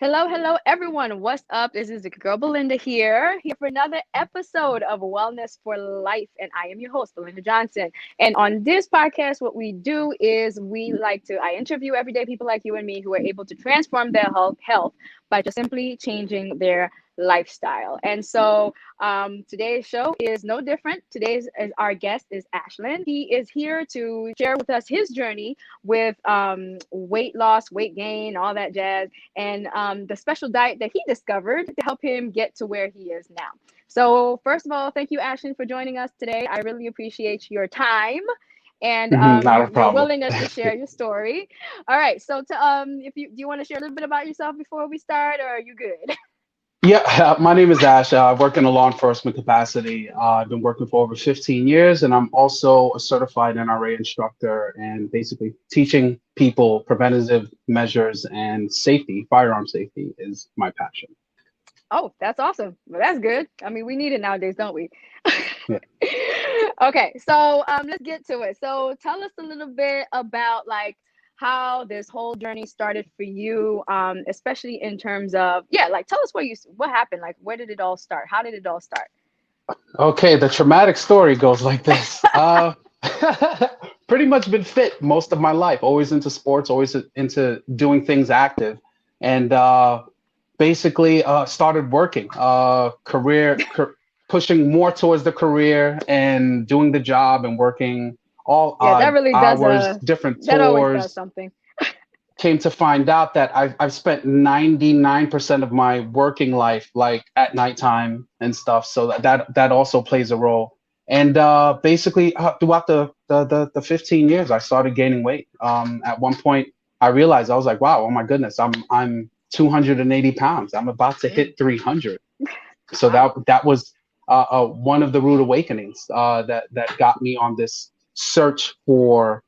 Hello, hello, everyone. What's up? This is the girl Belinda here for another episode of Wellness for Life. And I am your host, Belinda Johnson. And on this podcast, what we do is I interview everyday people like you and me who are able to transform their health by just simply changing their lifestyle. And so today's show is no different. Our guest is Ashland. He is here to share with us his journey with weight loss, weight gain, all that jazz, and the special diet that he discovered to help him get to where he is now. So, first of all, thank you, Ashton, for joining us today. I really appreciate your time and Not a your problem. willingness to share your story. All right, so if you do you want to share a little bit about yourself before we start, or are you good? Yeah, my name is Ash. I work in a law enforcement capacity. I've been working for over 15 years, and I'm also a certified NRA instructor and basically teaching people preventative measures and safety, firearm safety is my passion. Oh, that's awesome. Well, that's good. I mean, we need it nowadays, don't we? Yeah. Okay, so let's get to it. So tell us a little bit about how this whole journey started for you, especially in terms of tell us what happened, like where did it all start? How did it all start? Okay, the traumatic story goes like this. Pretty much been fit most of my life, always into sports, always into doing things active. And basically started working pushing more towards the career and doing the job and working all Yeah, that odd really does hours, different that always does tours. something. Came to find out that I've spent 99% of my working life like at nighttime and stuff, so that also plays a role. And basically throughout the 15 years I started gaining weight. At one point I realized, I was like, wow, oh my goodness, I'm 280 pounds. I'm about to Mm, hit 300. So wow. that was one of the rude awakenings that got me on this search for,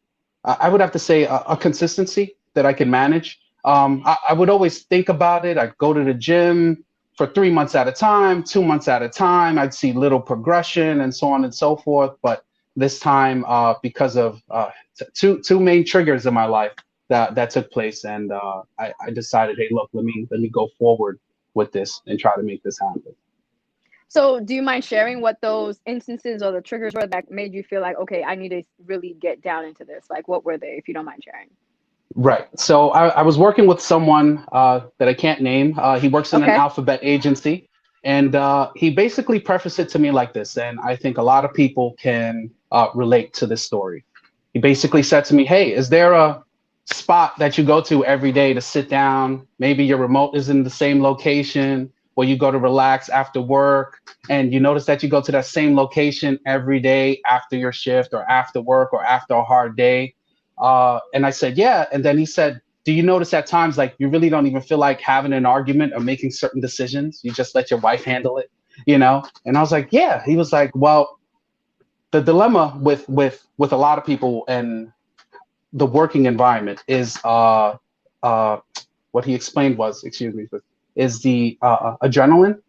I would have to say, a consistency that I can manage. I would always think about it. I'd go to the gym for 3 months at a time, 2 months at a time. I'd see little progression and so on and so forth. But this time, because of two main triggers in my life that took place, and I decided, hey, look, let me go forward with this and try to make this happen. So do you mind sharing what those instances or the triggers were that made you feel like, okay, I need to really get down into this? Like, what were they, if you don't mind sharing? Right. So I was working with someone that I can't name. He works in an Okay. alphabet agency, and he basically prefaced it to me like this, and I think a lot of people can relate to this story. He basically said to me, "Hey, is there a spot that you go to every day to sit down? Maybe your remote is in the same location, where you go to relax after work, and you notice that you go to that same location every day after your shift or after work or after a hard day." And I said, yeah. And then he said, do you notice at times like you really don't even feel like having an argument or making certain decisions? You just let your wife handle it, you know? And I was like, yeah. He was like, well, the dilemma with a lot of people and the working environment is uh, what he explained was, excuse me, is the adrenaline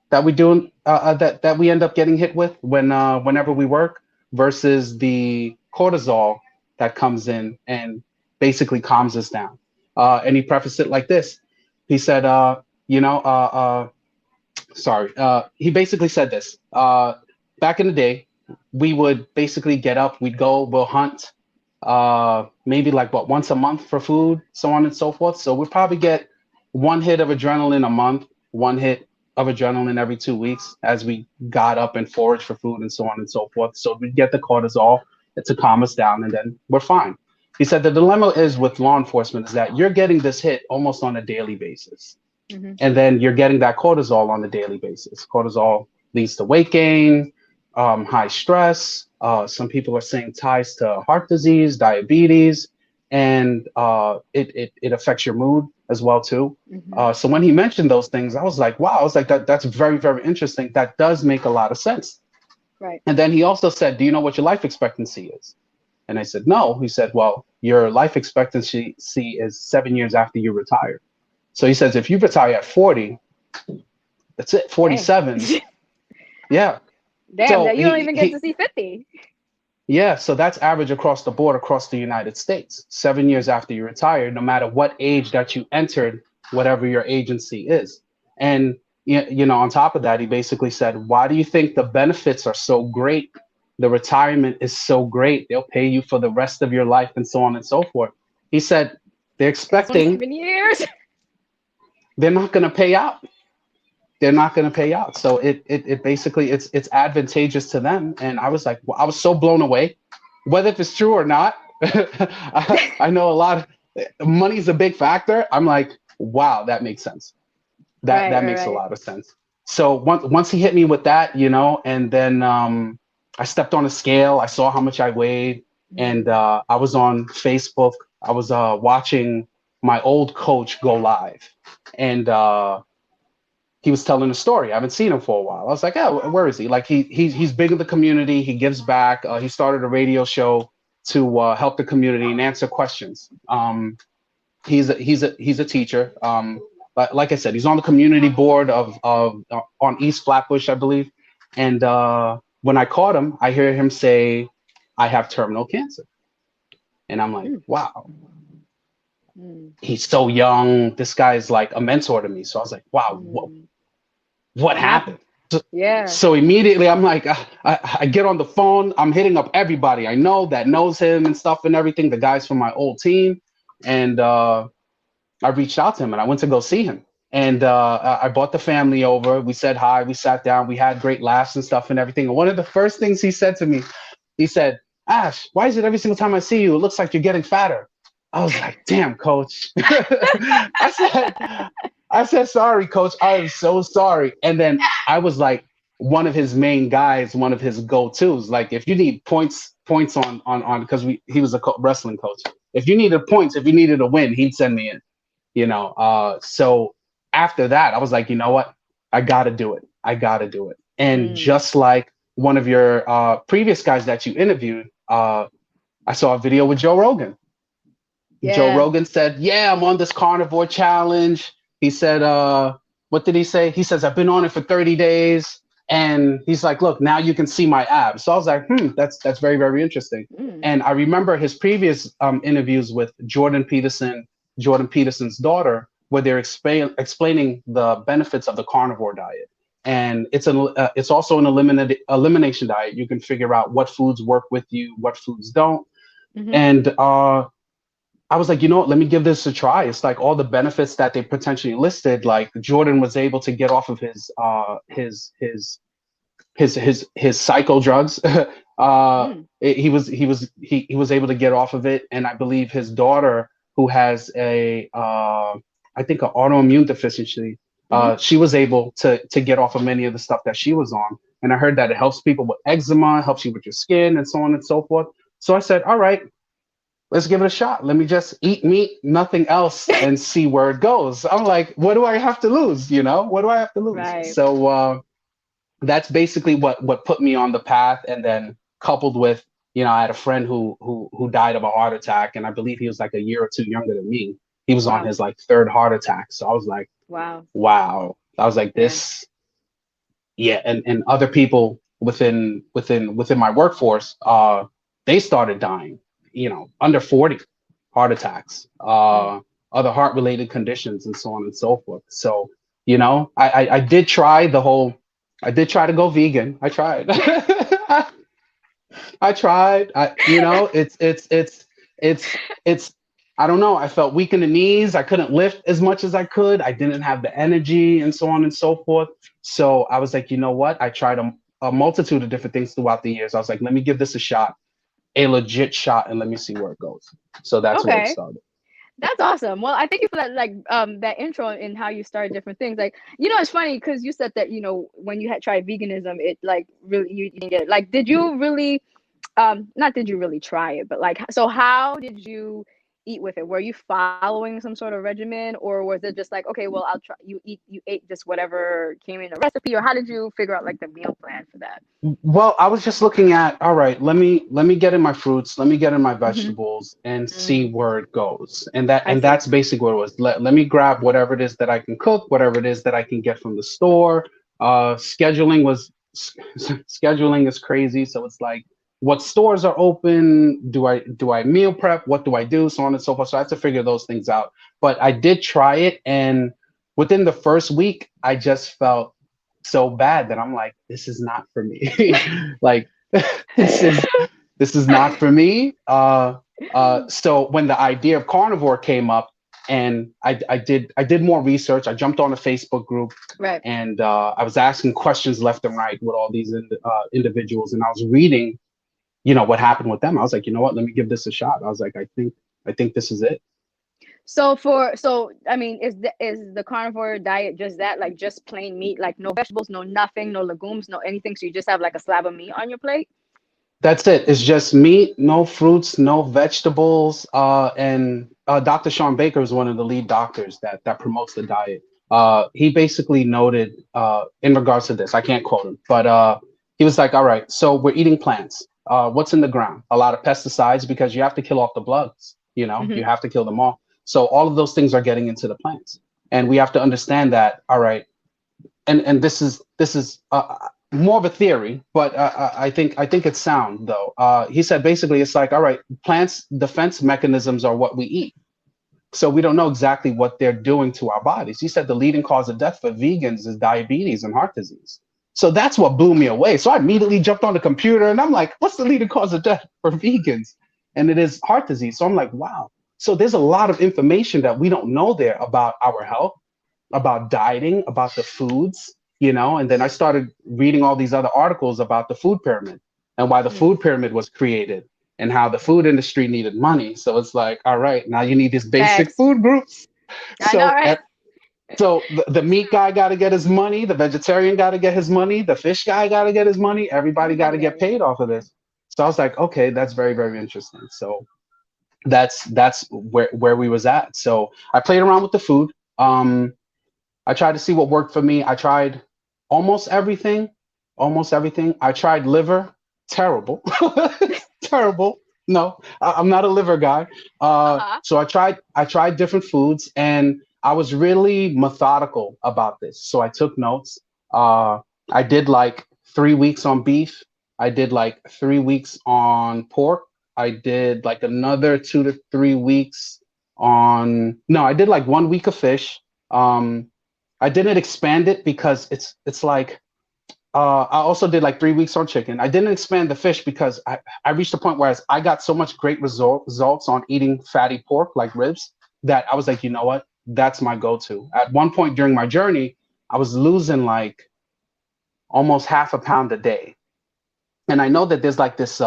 that we do that we end up getting hit with whenever we work versus the cortisol that comes in and basically calms us down. And he prefaced it like this. He said, you know, sorry. He basically said this. Back in the day, we would basically get up, we'll hunt, maybe like what, once a month for food, so on and so forth. So we probably get one hit of adrenaline a month, one hit of adrenaline every 2 weeks as we got up and foraged for food and so on and so forth. So we get the cortisol to calm us down, and then we're fine. He said the dilemma is with law enforcement is that you're getting this hit almost on a daily basis. Hmm. And then you're getting that cortisol on a daily basis. Cortisol leads to weight gain, high stress. Some people are saying ties to heart disease, diabetes, and it affects your mood as well too. Hmm. So when he mentioned those things, I was like, wow, I was like, that's very, very interesting. That does make a lot of sense. Right. And then he also said, do you know what your life expectancy is? And I said, no. He said, well, your life expectancy is 7 years after you retire. So he says, if you retire at 40, that's it, Dang. 47. Yeah. Damn, So that you don't even get to see 50. yeah, so that's average across the board across the United States. 7 years after you retire, no matter what age that you entered whatever your agency is. And on top of that, he basically said, why do you think the benefits are so great? The retirement is so great. They'll pay you for the rest of your life and so on and so forth. He said, they're It's only expecting 7 years. they're not going to pay out. They're not going to pay out. So it basically it's advantageous to them. And I was like, well, I was so blown away, whether if it's true or not. I know a lot of money's a big factor. I'm like, wow, that makes sense. That makes a Right. lot of sense. So once he hit me with that, and then I stepped on a scale. I saw how much I weighed, and I was on Facebook. I was watching my old coach go live, and he was telling a story. I haven't seen him for a while. I was like, oh, where is he? Like he's big in the community. He gives back. He started a radio show to help the community and answer questions. He's a teacher. But like I said, he's on the community board of on East Flatbush, I believe. And when I caught him, I hear him say, "I have terminal cancer," and I'm like, wow. He's so young. This guy's like a mentor to me. So I was like, wow, what happened? Yeah. So immediately I'm like, I get on the phone. I'm hitting up everybody I know that knows him and stuff and everything. The guys from my old team. And I reached out to him and I went to go see him. And I brought the family over. We said hi. We sat down. We had great laughs and stuff and everything. And one of the first things he said to me, he said, "Ash, why is it every single time I see you, it looks like you're getting fatter?" I was like, "Damn, coach." I said, "Sorry, coach. I am so sorry." And then I was like one of his main guys, one of his go-tos. Like if you need points on because he was a wrestling coach. If you needed points, if you needed a win, he'd send me in. So after that, I was like, you know what? I gotta do it. I gotta do it. And just like one of your previous guys that you interviewed, I saw a video with Joe Rogan. Yeah. Joe Rogan said, "Yeah, I'm on this carnivore challenge." He said, what did he say? He says, "I've been on it for 30 days." And he's like, "Look, now you can see my abs." So I was like, that's very, very interesting. And I remember his previous interviews with Jordan Peterson's daughter, where they're explaining the benefits of the carnivore diet. And it's also an elimination diet. You can figure out what foods work with you, what foods don't. And I was like, you know what, let me give this a try. It's like all the benefits that they potentially listed, like Jordan was able to get off of his psycho drugs. He was able to get off of it. And I believe his daughter, who has I think an autoimmune deficiency, she was able to get off of many of the stuff that she was on. And I heard that it helps people with eczema, helps you with your skin and so on and so forth. So I said, all right, let's give it a shot. Let me just eat meat, nothing else, and see where it goes. I'm like, what do I have to lose? What do I have to lose? Right. So that's basically what put me on the path. And then coupled with, I had a friend who died of a heart attack, and I believe he was like a year or two younger than me. He was on his like third heart attack. So I was like, wow. I was like, this, and other people within my workforce, they started dying. Under 40 heart attacks, other heart related conditions and so on and so forth. So, I did try to go vegan. I tried. I tried. It's I don't know. I felt weak in the knees. I couldn't lift as much as I could. I didn't have the energy and so on and so forth. So I was like, you know what? I tried a multitude of different things throughout the years. I was like, let me give this a legit shot, and let me see where it goes. So that's where it started. That's awesome. Well, I thank you for that, like that intro and how you started different things. Like, it's funny because you said that when you had tried veganism, it like really you didn't get it. Like, did you really not did you really try it, but like, so how did you eat with it? Were you following some sort of regimen, or was it just like, okay, well, I'll try, you ate just whatever came in the recipe, or how did you figure out like the meal plan for that? Well, I was just looking at, all right, let me get in my fruits, let me get in my vegetables and see where it goes. And that's basically what it was. Let me grab whatever it is that I can cook, whatever it is that I can get from the store. Scheduling is crazy. So it's like, what stores are open, do I meal prep, what do I do, so on and so forth. So I have to figure those things out. But I did try it, and within the first week, I just felt so bad that I'm like, this is not for me. Like this is this is not for me. So when the idea of carnivore came up, and I did more research. I jumped on a Facebook group, Right. and I was asking questions left and right with all these individuals, and I was reading, what happened with them. I was like, you know what? Let me give this a shot. I was like, I think this is it. So I mean, is the carnivore diet just that, like just plain meat, like no vegetables, no nothing, no legumes, no anything? So you just have like a slab of meat on your plate? That's it. It's just meat, no fruits, no vegetables. And Dr. Sean Baker is one of the lead doctors that promotes the diet. He basically noted in regards to this, I can't quote him, but he was like, all right, so we're eating plants. What's in the ground? A lot of pesticides, because you have to kill off the bugs, you Hmm. have to kill them all. So all of those things are getting into the plants. And we have to understand that, all right, and this is more of a theory, but I think it's sound though. He said basically it's like, all right, plants' defense mechanisms are what we eat, so we don't know exactly what they're doing to our bodies. He said the leading cause of death for vegans is diabetes and heart disease. So that's what blew me away. So I immediately jumped on the computer and I'm like, what's the leading cause of death for vegans? And it is heart disease. So I'm like, wow. So there's a lot of information that we don't know there about our health, about dieting, about the foods, and then I started reading all these other articles about the food pyramid and why the Mm. food pyramid was created and how the food industry needed money. So it's like, all right, now you need these basic Facts. food groups. I know, So right? the meat guy got to get his money, the vegetarian got to get his money, the fish guy got to get his money, everybody got Everybody to got get everything. paid off of this. So I was like, okay, that's very, very interesting. So that's where we was at. So I played around with the food. I tried to see what worked for me. I tried almost everything, almost everything. I tried liver, terrible, terrible. No, I'm not a liver guy. Uh-huh. So I tried different foods, and I was really methodical about this. So I took notes. Uh, I did like 3 weeks on beef. I did like 3 weeks on pork. I did like another 2 to 3 weeks on. No, I did like 1 week of fish. Um, I didn't expand it because it's like I also did like 3 weeks on chicken. I didn't expand the fish because I reached a point where I got so much great results on eating fatty pork like ribs that I was like, you know what? That's my go-to. At one point during my journey, I was losing like almost half a pound a day. And I know that there's like this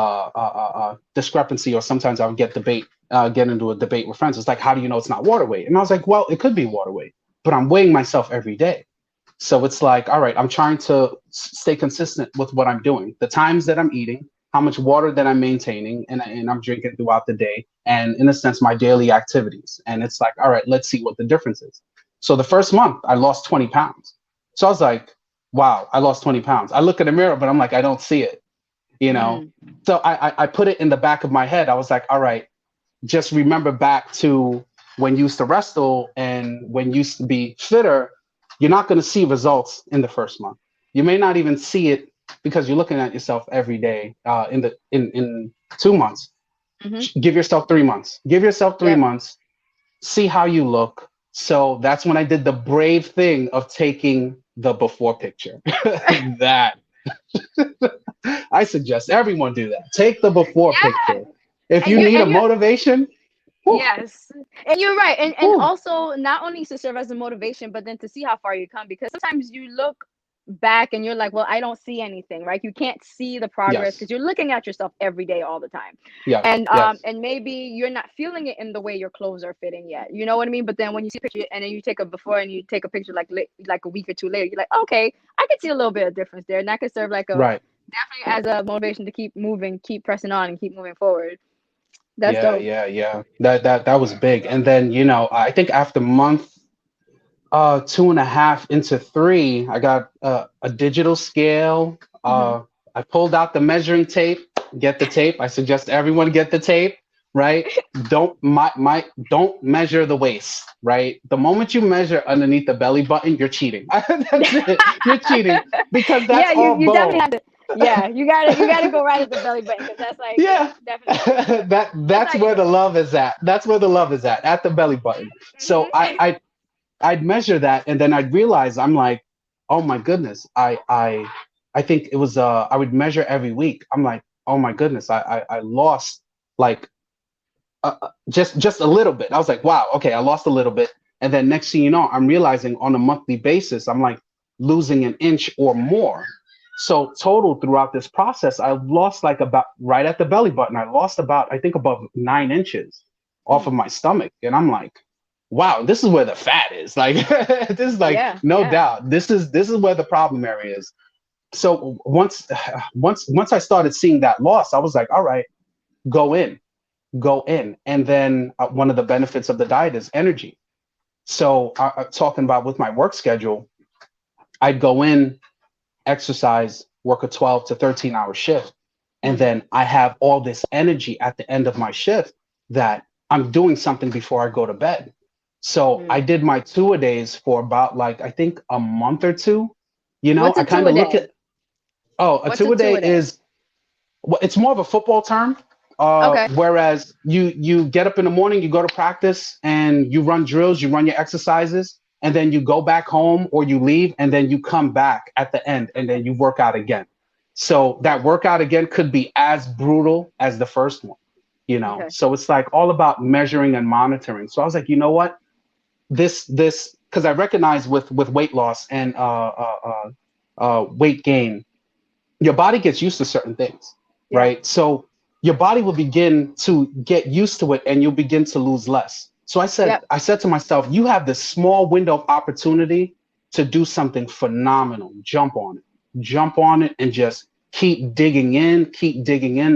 discrepancy, or sometimes I would get into a debate with friends. It's like, how do you know it's not water weight? And I was like, well, it could be water weight, but I'm weighing myself every day. So it's like, all right, I'm trying to stay consistent with what I'm doing, the times that I'm eating, how much water that I'm maintaining, and I'm drinking throughout the day, and in a sense, my daily activities. And it's like, all right, let's see what the difference is. So the first month, I lost 20 pounds. So I was like, wow, I lost 20 pounds. I look in the mirror, but I'm like, I don't see it, you know? Mm. So I put it in the back of my head. I was like, all right, just remember back to when you used to wrestle and when you used to be fitter. You're not going to see results in the first month. You may not even see it because you're looking at yourself every day. In 2 months, Hmm. give yourself 3 months. Give yourself three Yep. months. See how you look. So that's when I did the brave thing of taking the before picture. That I suggest everyone do that. Take the before Yeah. picture. If And you you're need a and you're motivation, whew, Yes. And you're right. And whew, also not only to serve as a motivation, but then to see how far you come, because sometimes you look back and you're like, well, I don't see anything, right? You can't see the progress yes, because you're looking at yourself every day all the time. yes, yes, And maybe you're not feeling it in the way your clothes are fitting yet. You know what I mean? But then when you see a picture and then you take a before and you take a picture like a week or two later, you're like, okay, I could see a little bit of difference there. And that could serve like a right. definitely as a motivation to keep moving, keep pressing on and keep moving forward. That's Yeah, dope. yeah, yeah. That was big. And then, I think after month 2.5 into 3, I got a digital scale. Hmm. I pulled out the measuring tape. Get the tape. I suggest everyone get the tape, right? Don't measure the waist, right? The moment you measure underneath the belly button, you're cheating. That's it. You're cheating because that's Yeah, all you definitely bone. have to. Yeah, you gotta go right at the belly button because that's like, yeah, Yeah. definitely. That's That's how you where do the it. love is at. That's where the love is at the belly button. So Hmm. I'd measure that, and then I'd realize I'm like, oh my goodness, I think it was I would measure every week. I'm like, oh my goodness, I lost like just a little bit. I was like, wow, okay, I lost a little bit. And then next thing you know, I'm realizing on a monthly basis, I'm like losing an inch or more. So total throughout this process, I lost like about right at the belly button. I lost about, I think, above 9 inches off of Mm. my stomach. And I'm like, wow, this is where the fat is. Like this is like Yeah, no yeah. doubt. This is where the problem area is. So once I started seeing that loss, I was like, all right, go in go in. And then one of the benefits of the diet is energy. So, talking about with my work schedule, I'd go in, exercise, work a 12 to 13-hour shift. And Mm. then I have all this energy at the end of my shift that I'm doing something before I go to bed. So I Mm. did my two-a-days for about like, I think a month or two. What's I a two kind a of look day? at, oh, a What's a two-a-day two a day? is well, it's more of a football term. Okay. Whereas you get up in the morning, you go to practice and you run drills, you run your exercises, and then you go back home or you leave, and then you come back at the end and Okay. then you work out again. So that workout again could be as brutal as the first one, you know. Okay. So it's like all about measuring and monitoring. So I was like, you know what, this because I recognize with weight loss and weight gain, your body gets used to certain things, Yeah. right? So your body will begin to get used to it and you'll begin to lose less. So Yep. I said to myself, you have this small window of opportunity to do something phenomenal. Jump on it and just keep digging in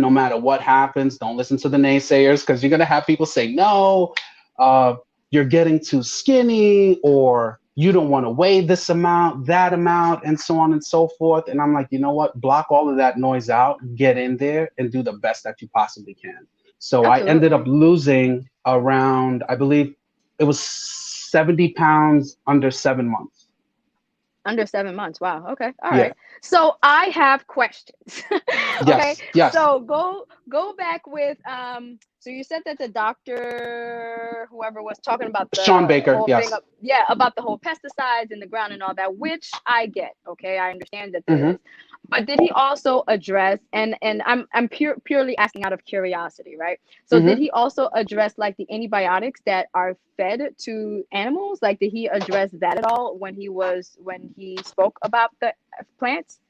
no matter what happens. Don't listen to the naysayers because you're going to have people say, no, uh, you're getting too skinny or you don't want to weigh this amount, that amount, and so on and so forth. And I'm like, you know what? Block all of that noise out, get in there and do the best that you possibly can. So I ended up Absolutely. losing around, I believe it was 70 pounds under 7 months. Under 7 months. Wow. Okay. All Yeah. right. So I have questions. Okay. Yes. Yes. So go back with so you said that the doctor, whoever was talking about Sean the Baker. whole thing Yes. of, yeah, about the whole pesticides in the ground and all that, which I get. Okay. I understand that there Hmm. is. But did he also address, and I'm purely asking out of curiosity, right? So did Hmm. he also address like the antibiotics that are fed to animals? Like did he address that at all when he spoke about the plants?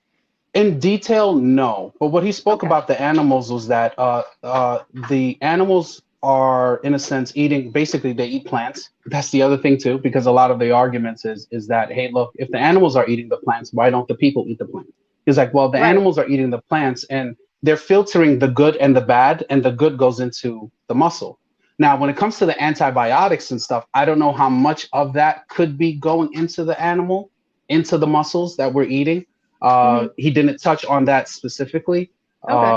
In detail, no. But what he spoke Okay. about the animals was that the animals are, in a sense, eating. Basically, they eat plants. That's the other thing too, because a lot of the arguments is that, hey, look, if the animals are eating the plants, why don't the people eat the plants? He's like, well, the Right. animals are eating the plants, and they're filtering the good and the bad, and the good goes into the muscle. Now, when it comes to the antibiotics and stuff, I don't know how much of that could be going into the animal, into the muscles that we're eating. Hmm. He didn't touch on that specifically. Okay.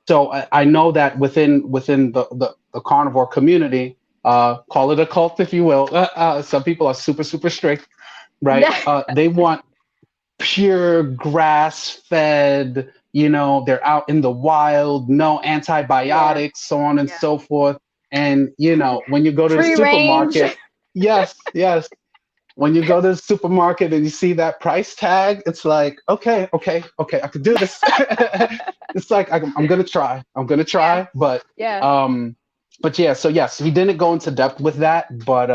So I know that within the carnivore community, call it a cult if you will. Some people are super strict, right? They want pure grass fed. They're out in the wild, no Yeah. antibiotics, so on and Yeah. so forth. And when you go to the Free range. supermarket, yes, when you go to the supermarket and you see that price tag, it's like, okay, I can do this. It's like I'm gonna try. I'm gonna Yeah. try, but Yeah. um, yeah. So yes, he didn't go into depth with that, but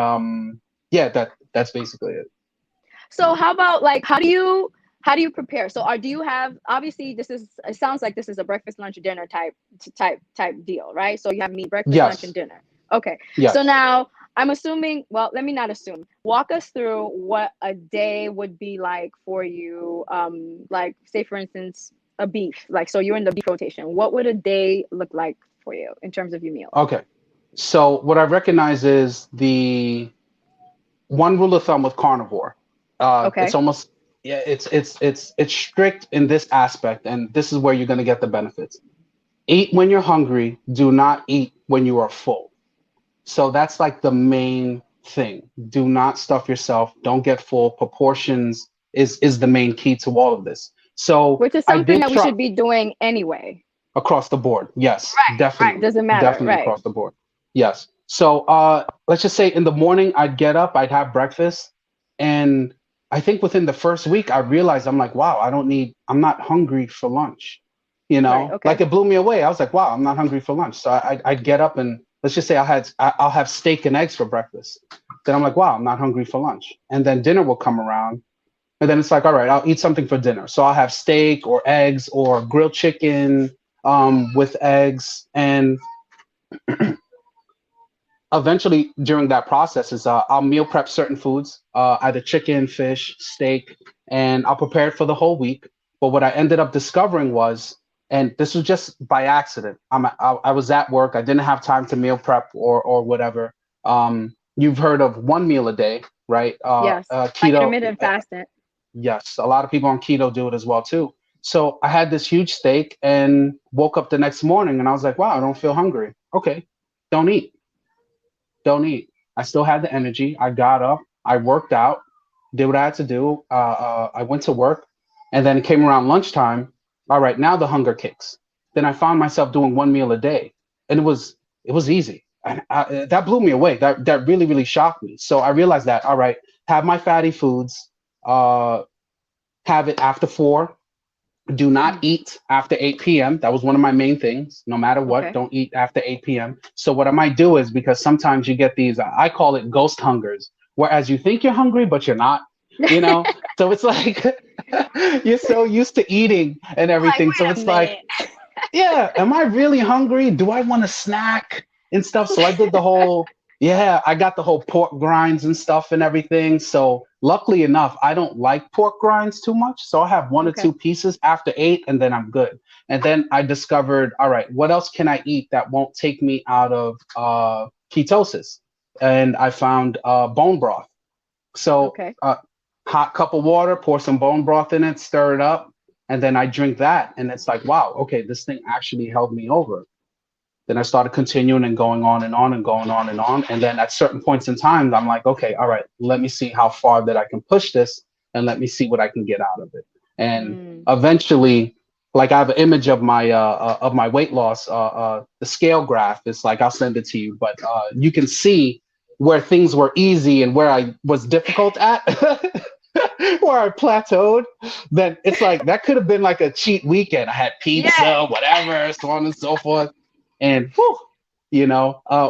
yeah, that's basically it. So how about like how do you prepare? So do you have, obviously this is, it sounds like this is a breakfast, lunch, dinner type deal, right? So you have meat, breakfast, lunch, and Yes, dinner. Okay. So yes. now I'm assuming, well, let me not assume. Walk us through what a day would be like for you. Like say for instance, a beef. Like so you're in the beef rotation. What would a day look like for you in terms of your meals? Okay. So what I recognize is the one rule of thumb with carnivore. It's Okay. almost yeah, it's strict in this aspect, and this is where you're going to get the benefits. Eat when you're hungry. Do not eat when you are full. So that's like the main thing. Do not stuff yourself. Don't get full. Proportions is the main key to all of this. So Which is I something did that we try should be doing anyway. across the board. Yes, Right. definitely, Doesn't matter. definitely Right. across the board. Yes. So let's just say in the morning I'd get up, I'd have breakfast, and I think within the first week I realized I'm like, wow, I'm not hungry for lunch. Right. Like Okay. it blew me away. I was like, wow, I'm not hungry for lunch. So I'd get up and let's just say I'll have steak and eggs for breakfast. Then I'm like, wow, I'm not hungry for lunch. And then dinner will come around, and then it's like, all right, I'll eat something for dinner. So I'll have steak or eggs or grilled chicken with eggs. And eventually during that process is I'll meal prep certain foods, either chicken, fish, steak, and I'll prepare it for the whole week. But what I ended up discovering was, and this was just by accident, I was at work, I didn't have time to meal prep or whatever. You've heard of one meal a day, right? Yes. Like Keto. intermittent fasting. Yes, a lot of people on keto do it as well too. So I had this huge steak and woke up the next morning and I was like, wow, I don't feel hungry. Okay, don't eat, don't eat. I still had the energy. I got up, I worked out, did what I had to do. I went to work, and then it came around lunchtime. All right, now the hunger kicks. Then I found myself doing one meal a day, and it was easy. And that blew me away. That really shocked me. So I realized that all right, have my fatty foods. Uh, have it after 4. Do not Mm. eat after 8 p.m. That was one of my main things. No matter what, Okay. don't eat after 8 p.m. So what I might do is, because sometimes you get these, I call it ghost hungers, whereas you think you're hungry, but you're not, you know? So it's like you're so used to eating and Like, everything. So wait a it's like, minute. yeah, am I really hungry? Do I want a snack and stuff? So I did the whole, yeah, I got the whole pork grinds and stuff and everything. So luckily enough, I don't like pork grinds too much. So I have one or Okay. two pieces after 8 and then I'm good. And then I discovered, all right, what else can I eat that won't take me out of ketosis? And I found bone broth. So Okay. hot cup of water, pour some bone broth in it, stir it up, and then I drink that. And it's like, wow, okay, this thing actually held me over. Then I started continuing and going on and on and going on and on. And then at certain points in time, I'm like, okay, all right, let me see how far that I can push this and let me see what I can get out of it. And Mm. eventually, like I have an image of my weight loss, the scale graph. It's like I'll send it to you, but you can see where things were easy and where I was difficult at, where I plateaued. Then it's like that could have been like a cheat weekend. I had Yeah. pizza, whatever, so on and so forth. And whew,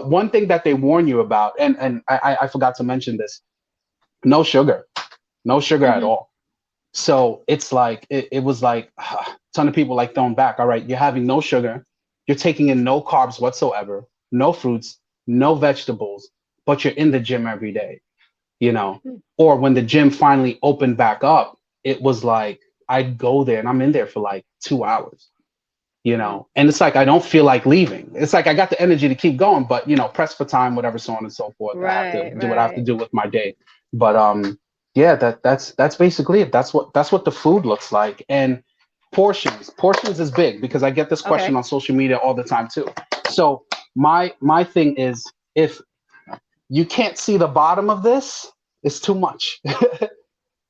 one thing that they warn you about, and I forgot to mention this: no sugar, no sugar at Hmm. all. So it's like it was like a ton of people like thrown back. All right, you're having no sugar, you're taking in no carbs whatsoever, no fruits, no vegetables, but you're in the gym every day, you know. Or when the gym finally opened back up, it was like I'd go there and I'm in there for like 2 hours, Mm. and it's like I don't feel like leaving. It's like I got the energy to keep going, but press for time, whatever, so on and so forth. I have to Right. do what I have to Right. do with my day. But yeah, that's basically it. That's what the food looks like. And portions is big because I get this question Okay. on social media all the time too. So my thing is, if you can't see the bottom of this, it's too much.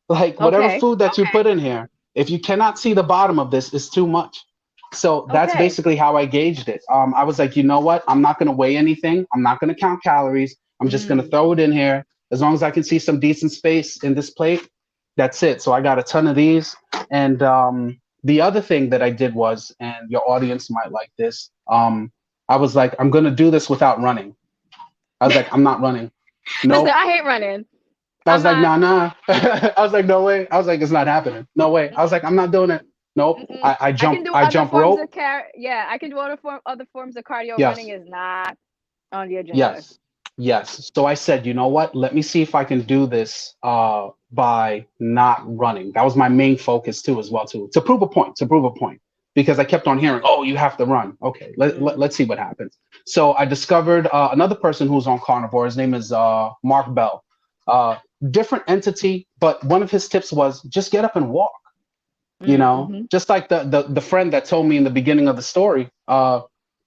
Like whatever Okay. food that you put in here, if you cannot see the bottom of this, it's too much. So that's Okay. basically how I gauged it. I was like, you know what? I'm not going to weigh anything. I'm not going to count calories. I'm just going to Mm. throw it in here. As long as I can see some decent space in this plate, that's it. So I got a ton of these. And the other thing that I did was, and your audience might like this, I was like, I'm going to do this without running. I was like, I'm not running. Listen, Nope. I hate running. I I'm was like, not. nah, nah. I was like, no way. I was like, it's not happening. No way. I was like, I'm not doing it. Nope. Mm-mm. I I can jump. do I other jump forms rope. of Yeah, I can do other forms of cardio. Running Yes. is not on the agenda. Yes. Yes. So I said, you know what? Let me see if I can do this by not running. That was my main focus too, as well too, to prove a point. To prove a point, because I kept on hearing, oh, you have to run. Okay, Mm. let's see what happens. So I discovered another person who's on Carnivore. His name is Mark Bell. Uh, Different entity, but one of his tips was just get up and walk. Mm-hmm. Just like the friend that told me in the beginning of the story.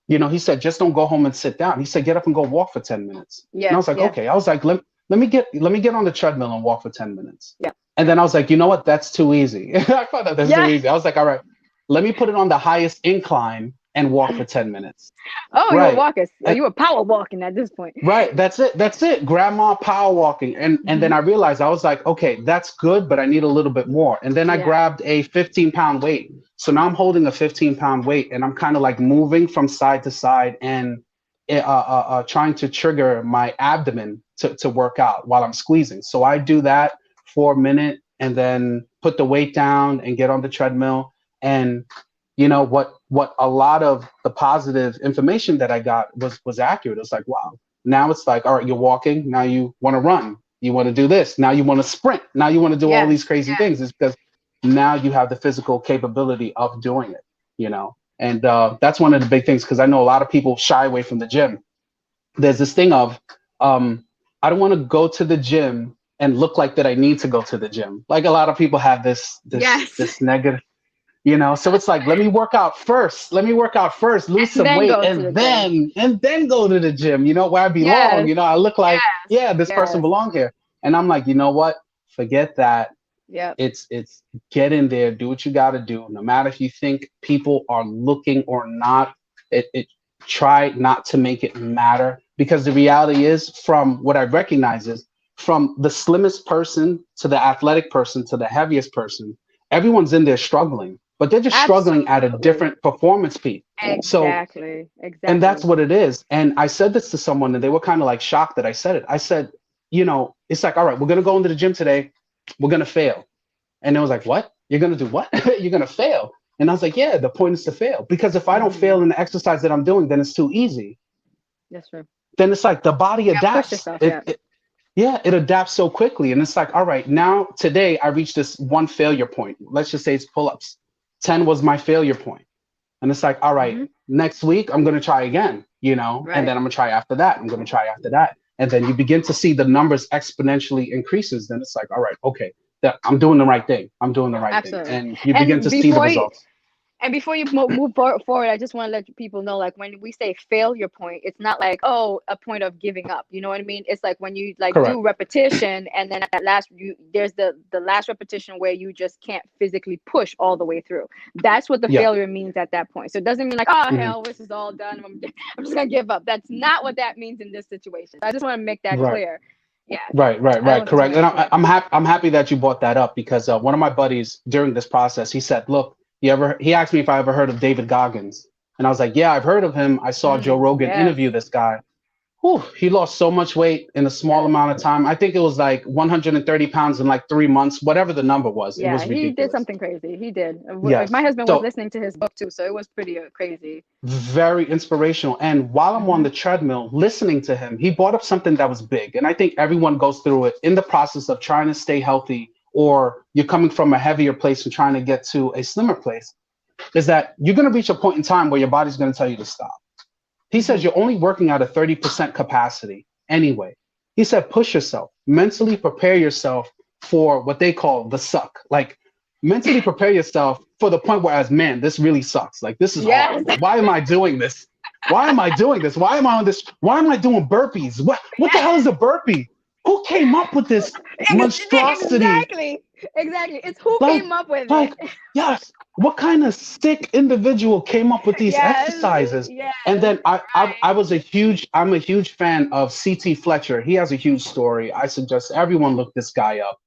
He said, just don't go home and sit down. He said, get up and go walk for 10 minutes. And I Yeah. was like, Yeah. okay. I was like, let me get on the treadmill and walk for 10 minutes. Yeah. And then I was like, you know what? That's too easy. I found out that's too Yeah. easy. I was like, all right, let me put it on the highest incline and walk for 10 minutes. Oh, you were Right. walking. You were power walking at this point. Right. That's it. That's it. Grandma power walking. And then Mhm. I realized I was like, okay, that's good, but I need a little bit more. And then I Yeah. grabbed a 15-pound weight. So now I'm holding a 15-pound weight and I'm kind of like moving from side to side and trying to trigger my abdomen to work out while I'm squeezing. So I do that for a minute and then put the weight down and get on the treadmill. And what a lot of the positive information that I got was accurate. It's like, wow. Now it's like, all right, you're walking. Now you want to run. You want to do this. Now you want to sprint. Now you want to do all Yes. these crazy things. It's because now you have the physical capability of doing it. And that's one of the big things because I know a lot of people shy away from the gym. There's this thing of I don't want to go to the gym and look like that I need to go to the gym. Like a lot of people have Yes. this negative, so it's like, let me work out first. Let me work out first, lose And some then weight, go to the gym. and then go to the gym, where I belong. Yes. I look like, Yes. yeah, this person Yes. belong here. And I'm like, you know what? Forget that. Yep. It's get in there, do what you got to do. No matter if you think people are looking or not, it try not to make it matter because the reality is, from what I recognize is, from the slimmest person to the athletic person to the heaviest person, everyone's in there struggling, but they're just struggling at a Absolutely. different performance peak. So, Exactly. and that's Exactly. what it is. And I said this to someone and they were kind of like shocked that I said it. I said, it's like, all right, we're going to go into the gym today. We're going to fail. And it was like, what? You're going to do what? You're going to fail. And I was like, yeah, the point is to fail. Because if I don't Hmm. fail in the exercise that I'm doing, then it's too easy. That's true. Then it's like the body Yeah. Push adapts. yourself. Yeah. Yeah, it adapts so quickly. And it's like, all right, now today I reached this one failure point. Let's just say it's pull-ups. 10 was my failure point. And it's like, all right, Hmm. next week I'm going to try again, and Right. then I'm going to try after that. I'm going to try after that. And then you begin to see the numbers exponentially increases. Then it's like, all right, okay, that I'm doing the right thing. I'm doing the right thing. Absolutely. And you begin And to see the before you results. And before you move forward, I just want to let people know, like, when we say failure point, it's not like, oh, a point of giving up. You know what I mean? It's like when you like do Correct. repetition, and then at that last, there's the last repetition where you just can't physically push all the way through. That's what the Yeah. failure means at that point. So it doesn't mean like, oh Hmm. hell, this is all done. I'm just gonna give up. That's not what that means in this situation. I just want to make that Right. clear. Yeah, Right. I just want Correct. to And make it clear. I'm happy that you brought that up because one of my buddies during this process, he said, look, he asked me if I ever heard of David Goggins. And I was like, yeah, I've heard of him. I saw Joe Rogan Yes, interview this guy. Whew, he lost so much weight in a small yes. amount of time. I think it was like 130 pounds in like 3 months, whatever the number was. It Yeah, was he did ridiculous. something crazy. He did. My Yes. husband was So listening to his book too, so it was pretty crazy. very inspirational. And while I'm on Hmm. the treadmill listening to him, he brought up something that was big. And I think everyone goes through it in the process of trying to stay healthy, or you're coming from a heavier place and trying to get to a slimmer place, is that you're going to reach a point in time where your body's going to tell you to stop. He Hmm. says you're only working at a 30% capacity anyway. He said, push yourself, mentally prepare yourself for what they call the suck. Like, mentally prepare yourself for the point where, as man, this really sucks. Like, this is hard. Yes. Why am I doing this? Why am I doing this? Why am I on this? Why am I doing burpees? What the hell is a burpee? Who came up with this monstrosity? Exactly. Exactly. It's who Like, came up with it. like, yes. What kind of sick individual came up with these Yes. exercises? Yes. And then Right. I'm a huge fan of CT Fletcher. He has a huge story. I suggest everyone look this guy up.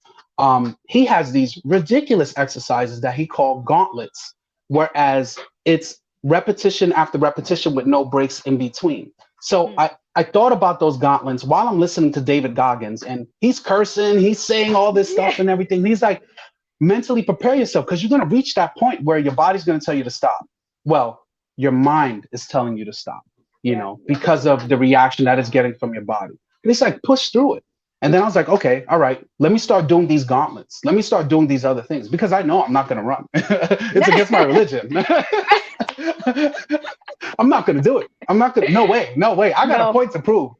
He has these ridiculous exercises that he called gauntlets, whereas it's repetition after repetition with no breaks in between. So Hmm. I thought about those gauntlets while I'm listening to David Goggins, and he's cursing, he's saying all this Yeah. stuff and everything. He's like, mentally prepare yourself because you're going to reach that point where your body's going to tell you to stop. Well, your mind is telling you to stop, Yeah. Yep. because of the reaction that it's getting from your body. And it's like, push through it. And then I was like, okay, all right, let me start doing these gauntlets. Let me start doing these other things because I know I'm not going to run. It's against my religion. I'm not going to do it. I'm not going to, no way, no way. I got a No. point to prove.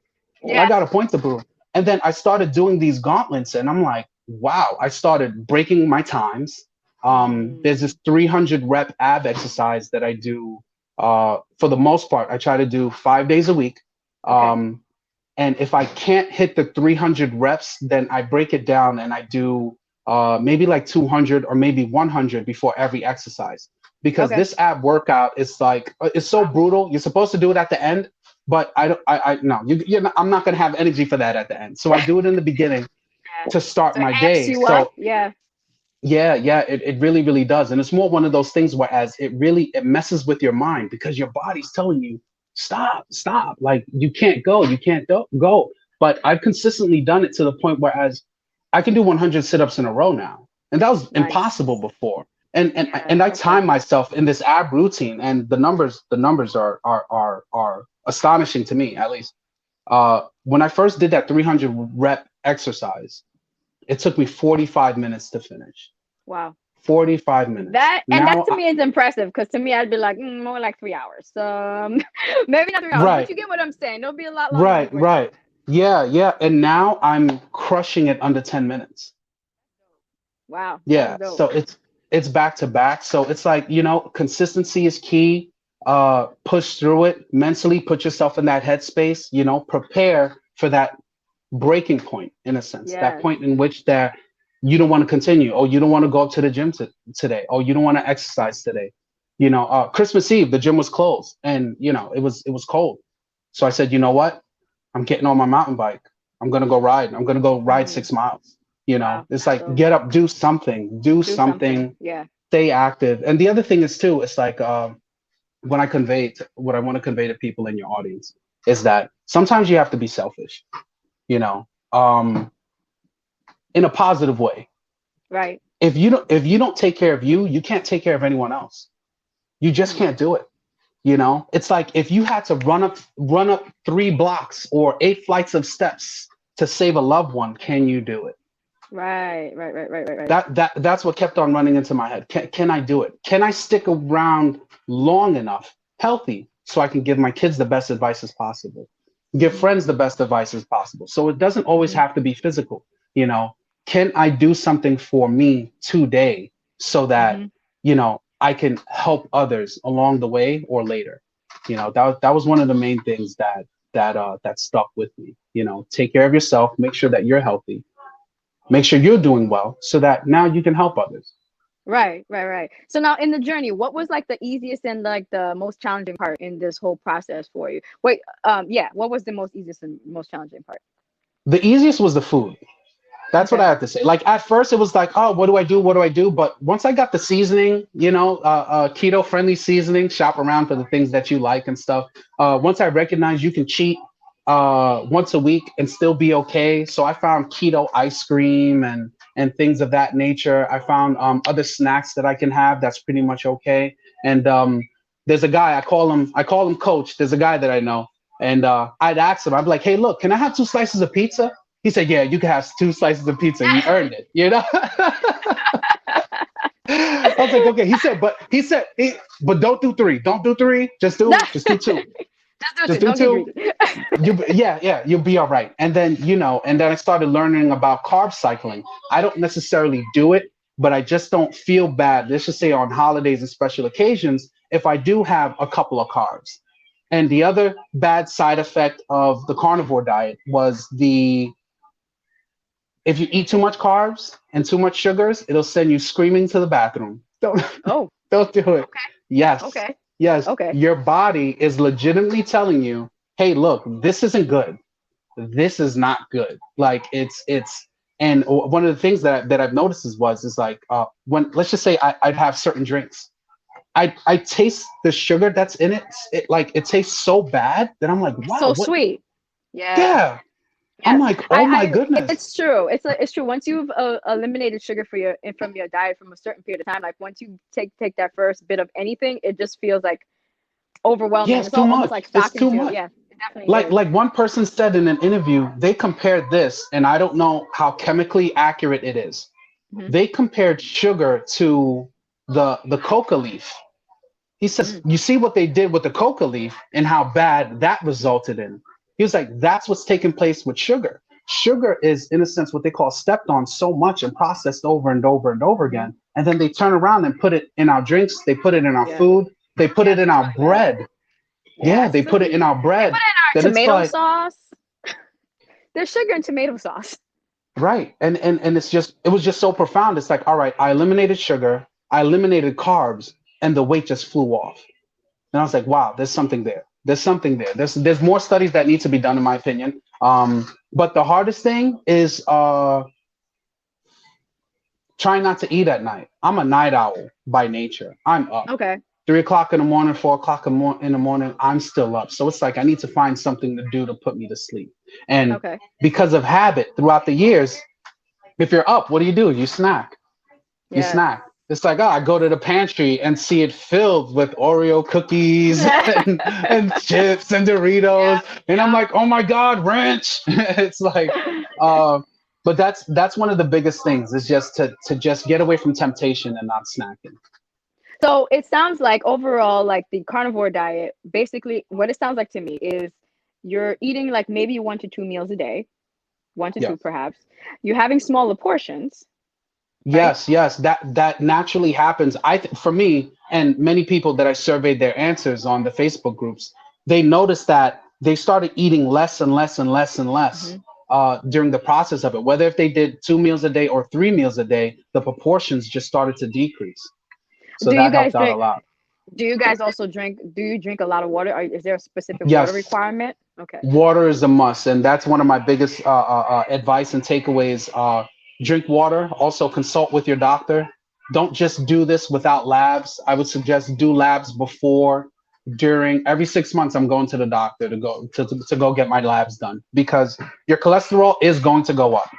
I Yes. got a point to prove. And then I started doing these gauntlets and I'm like, wow, I started breaking my times. There's this 300 rep ab exercise that I do. For the most part, I try to do 5 days a week. Okay. And if I can't hit the 300 reps, then I break it down and I do maybe like 200 or maybe 100 before every exercise, because Okay. this ab workout is like it's so brutal. You're supposed to do it at the end, but I don't. I no. You're not, I'm not gonna have energy for that at the end. So I do it in the beginning Yeah. to start So it my amps day. you up. So Yeah. yeah, yeah, it really, really does. And it's more one of those things whereas it messes with your mind because your body's telling you, stop, stop. Like you can't go, you can't go. But I've consistently done it to the point whereas I can do 100 sit-ups in a row now. And that was Nice. impossible before. And Yeah. I Okay. time myself in this ab routine and the numbers are astonishing to me, at least. When I first did that 300 rep exercise, it took me 45 minutes to finish. Wow. 45 minutes. That Now, to me is impressive because to me I'd be like more like 3 hours. So maybe not 3 hours, but right, you get what I'm saying. It'll be a lot longer right, before it's right. finished. Yeah, yeah. And now I'm crushing it under 10 minutes. Wow, that's Yeah. dope. So it's back to back. So it's like, consistency is key. Push through it mentally, put yourself in that headspace, prepare for that breaking point in a sense, that Yes. point in which that you don't want to continue, or you don't want to go up to the gym today, or you don't want to exercise today. Christmas Eve, the gym was closed, and it was cold. So I said, you know what? I'm getting on my mountain bike. I'm gonna go ride. I'm gonna go ride Mm, 6 miles. wow, It's that's like dope. get up, do something, do Do something. something, Yeah. stay active. And the other thing is too, it's like what I want to convey to people in your audience is that sometimes you have to be selfish, you know, um, in a positive way. Right. If you don't take care of you, you can't take care of anyone else. You just Mm, can't do it. It's like if you had to run up 3 blocks or 8 flights of steps to save a loved one, can you do it? right. Right. Right. Right. Right. Right. That's what kept on running into my head. Can I do it? Can I stick around long enough, healthy, so I can give my kids the best advice as possible, give Mm-hmm. friends the best advice as possible? So it doesn't always Mm-hmm. have to be physical. You know, can I do something for me today so that Mm-hmm. I can help others along the way or later? That was one of the main things that stuck with me. Take care of yourself, make sure that you're healthy, make sure you're doing well so that now you can help others. Right. Right. Right. So now in the journey, what was like the easiest and like the most challenging part in this whole process for you? Wait. Yeah. What was the most easiest and most challenging part? The easiest was the food. That's what Okay. I have to say. Like at first, it was like, oh, what do I do? What do I do? But once I got the seasoning, keto friendly seasoning, shop around for the things that you like and stuff. Once I recognized you can cheat once a week and still be okay, so I found keto ice cream and things of that nature. I found other snacks that I can have that's pretty much okay. And there's a guy I call him Coach. There's a guy that I know, and I'd ask him. I'd be like, hey, look, can I have 2 slices of pizza? He said, "Yeah, you can have 2 slices of pizza. You earned it." I was like, "Okay." But don't do three. Don't do three. Just do two. Just do Just it. do Don't get two. greedy. Yeah, you'll be all right. And then I started learning about carb cycling. I don't necessarily do it, but I just don't feel bad. Let's just say on holidays and special occasions, if I do have a couple of carbs. And the other bad side effect of the carnivore diet was the if you eat too much carbs and too much sugars, it'll send you screaming to the bathroom. Don't Oh. don't do it. Okay. Yes. Okay. Yes. Okay. Your body is legitimately telling you, hey, look, this isn't good. This is not good. Like it's and one of the things that I've noticed is like when let's just say I'd have certain drinks. I taste the sugar that's in it. It tastes so bad that I'm like, It's wow, so what? sweet. Yeah. Yeah. I'm Yes. like, oh my goodness. It's true. It's true. Once you've eliminated sugar from your diet from a certain period of time, like once you take that first bit of anything, it just feels like overwhelming, Yeah, and it's it's all too almost like much. It's shocking too to. much. Yeah, it definitely like is. like one person said in an interview, they compared this, and I don't know how chemically accurate it is. Hmm. They compared sugar to the coca leaf. He says, Mm. you see what they did with the coca leaf and how bad that resulted in. He was like, that's what's taking place with sugar. Sugar is, in a sense, what they call stepped on so much and processed over and over and over Hmm. again. And then they turn around and put it in our drinks. They put it in our Yeah. food. They put it Yes, in it's our really bad. bread. Yeah, Yes, they put it in our they put bread. it in Then our it's tomato like, sauce. There's sugar in tomato sauce. Right. And it's just it was just so profound. It's like, all right, I eliminated sugar, I eliminated carbs, and the weight just flew off. And I was like, wow, there's something there. There's something there. There's more studies that need to be done, in my opinion. But the hardest thing is trying not to eat at night. I'm a night owl by nature. I'm up. Okay. 3 o'clock in the morning, 4 o'clock in the morning, I'm still up. So it's like I need to find something to do to put me to sleep. And Okay. because of habit throughout the years, if you're up, what do? You snack. You Yes. snack. It's like, oh, I go to the pantry and see it filled with Oreo cookies and chips and Yeah. Doritos. And I'm like, oh my God, ranch. It's like, uh, but that's one of the biggest things is just to just get away from temptation and not snacking. So it sounds like overall, like the carnivore diet, basically what it sounds like to me is you're eating like maybe 1 to 2 meals a day, one to Yeah. two perhaps. You're having smaller portions, right? Yes, yes, that naturally happens. For me and many people that I surveyed their answers on the Facebook groups, they noticed that they started eating less and less and less and less Hmm. during the process of it. Whether if they did 2 meals a day or 3 meals a day, the proportions just started to decrease. So Do you that guys helped out a drink? lot. Do you guys also drink? Do you drink a lot of water? Or is there a specific water Yes, requirement? Okay. water is a must, and that's one of my biggest advice and takeaways. Drink water. Also, consult with your doctor. Don't just do this without labs. I would suggest do labs before, during. Every 6 months, I'm going to the doctor to go get my labs done because your cholesterol is going to go up.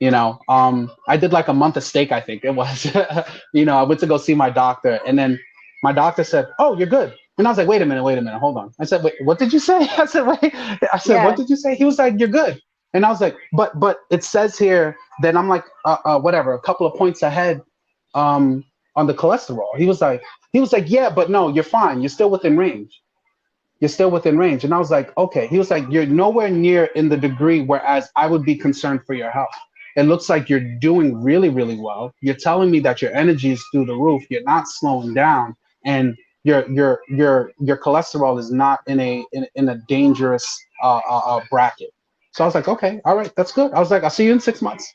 I did like a month of steak, I think it was. I went to go see my doctor, and then my doctor said, "Oh, you're good." And I was like, wait a minute, hold on. I said, wait, what did you say? I said, wait. I said, what Yeah. did you say? He was like, you're good. And I was like, but it says here that I'm like, whatever, a couple of points ahead, on the cholesterol. He was like, yeah, but no, you're fine. You're still within range. You're still within range. And I was like, okay. He was like, you're nowhere near in the degree whereas I would be concerned for your health. It looks like you're doing really, really well. You're telling me that your energy is through the roof. You're not slowing down, and your cholesterol is not in a dangerous bracket. So I was like, okay, all right, that's good. I was like, I'll see you in 6 months.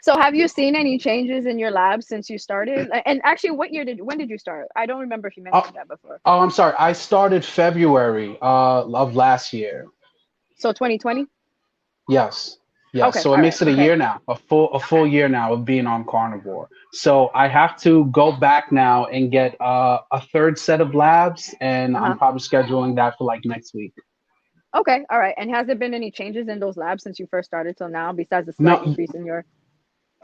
So have you seen any changes in your lab since you started? And actually, when did you start? I don't remember if you Oh, mentioned that before. oh, I'm sorry. I started February of last year. So 2020? Yes. Yes. Okay. So it All right. makes it a Okay. year now, a full year now of being on carnivore. So I have to go back now and get a third set of labs, and I'm Uh-huh. probably scheduling that for like next week. Okay. All right. And has there been any changes in those labs since you first started till now, besides the slight No, increase in your?